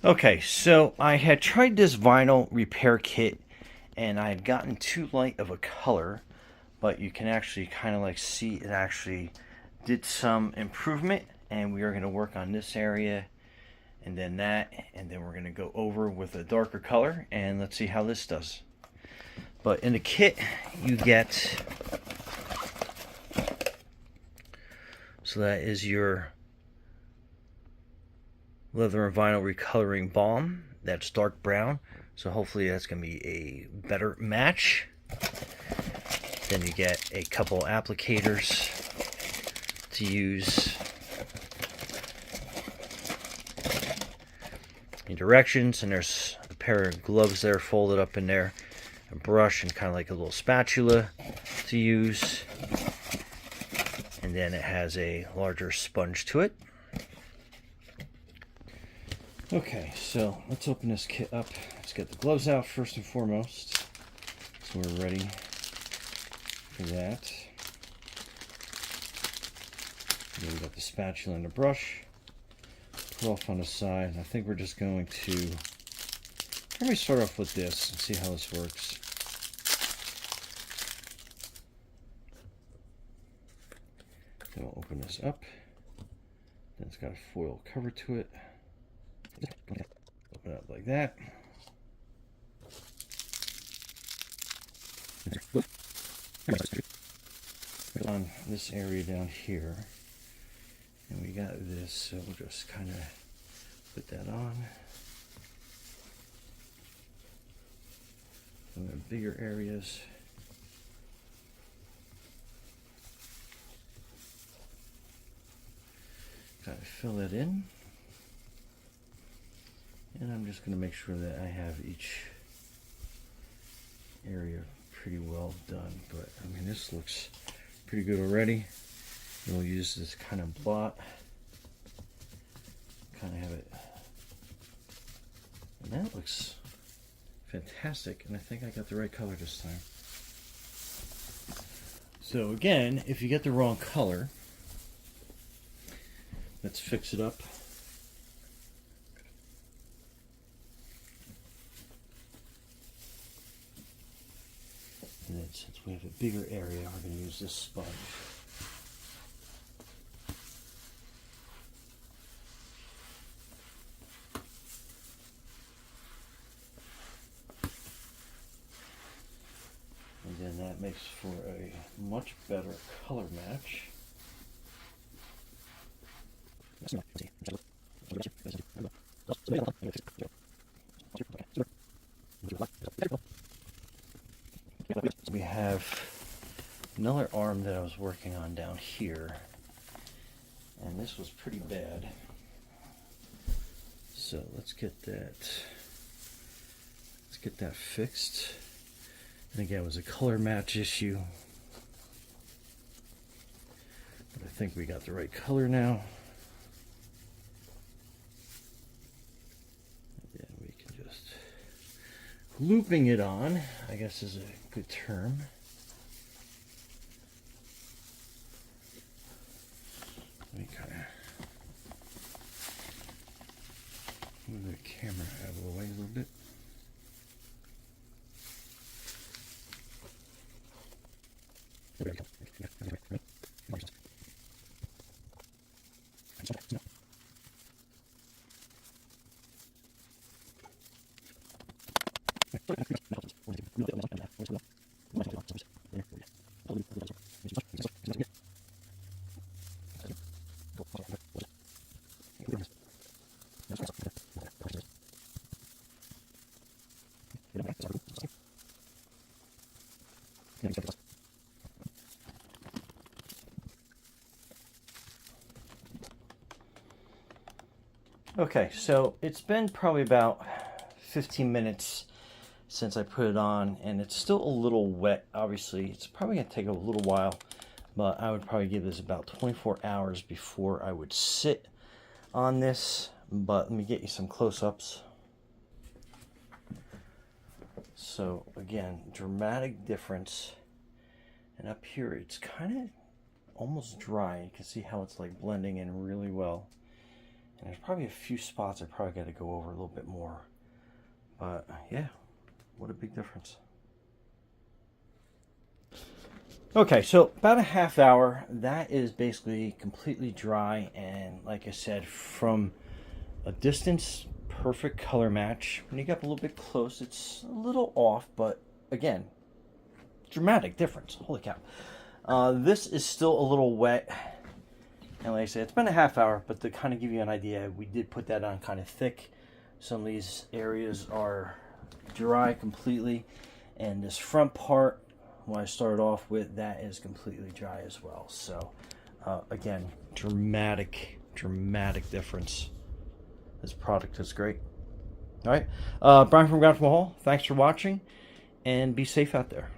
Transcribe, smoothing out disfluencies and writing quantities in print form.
Okay, so I had tried this vinyl repair kit and I had gotten too light of a color, but you can actually kind of like see it actually did some improvement, and we are going to work on this area and then that, and then we're going to go over with a darker color and let's see how this does. But in the kit you get, so that is your leather and vinyl recoloring balm. That's dark brown, so hopefully that's going to be a better match. Then you get a couple applicators to use in directions, and there's a pair of gloves there folded up in there, a brush, and kind of like a little spatula to use. And then it has a larger sponge to it. Okay, so let's open this kit up. Let's get the gloves out first and foremost, so we're ready for that. And then we got the spatula and the brush. Put off on the side. I think we're just going to, let me start off with this and see how this works. Then we'll open this up. Then it's got a foil cover to it. Open it up like that. On this area down here, and we got this, so we'll just kind of put that on. Some of the bigger areas. Kind of fill that in. And I'm just going to make sure that I have each area pretty well done. But I mean, this looks pretty good already. And we'll use this kind of blot. Kind of have it. And that looks fantastic. And I think I got the right color this time. So again, if you get the wrong color, let's fix it up. And then since we have a bigger area, we're going to use this sponge. And then that makes for a much better color match. We have another arm that I was working on down here, and this was pretty bad. So let's get that fixed. And again, it was a color match issue, but I think we got the right color now. And then we can just, looping it on, I guess, is a good term. Let me kind of move the camera out of the way a little bit. There we go. Okay, so it's been probably about 15 minutes since I put it on, and it's still a little wet. Obviously, it's probably going to take a little while, but I would probably give this about 24 hours before I would sit on this. But let me get you some close-ups. So again, dramatic difference. And up here, it's kind of almost dry. You can see how it's like blending in really well. And there's probably a few spots I probably got to go over a little bit more. But yeah, what a big difference. Okay, so about a half hour, that is basically completely dry, and like I said, from a distance, perfect color match. When you get up a little bit close, it's a little off, but again, dramatic difference. Holy cow. This is still a little wet, and like I said, it's been a half hour, but to kind of give you an idea, we did put that on kind of thick. Some of these areas are dry completely, and this front part, what I started off with, that is completely dry as well. So again, dramatic difference. This product is great. All right, Brian from Ground from Hall, thanks for watching, and be safe out there.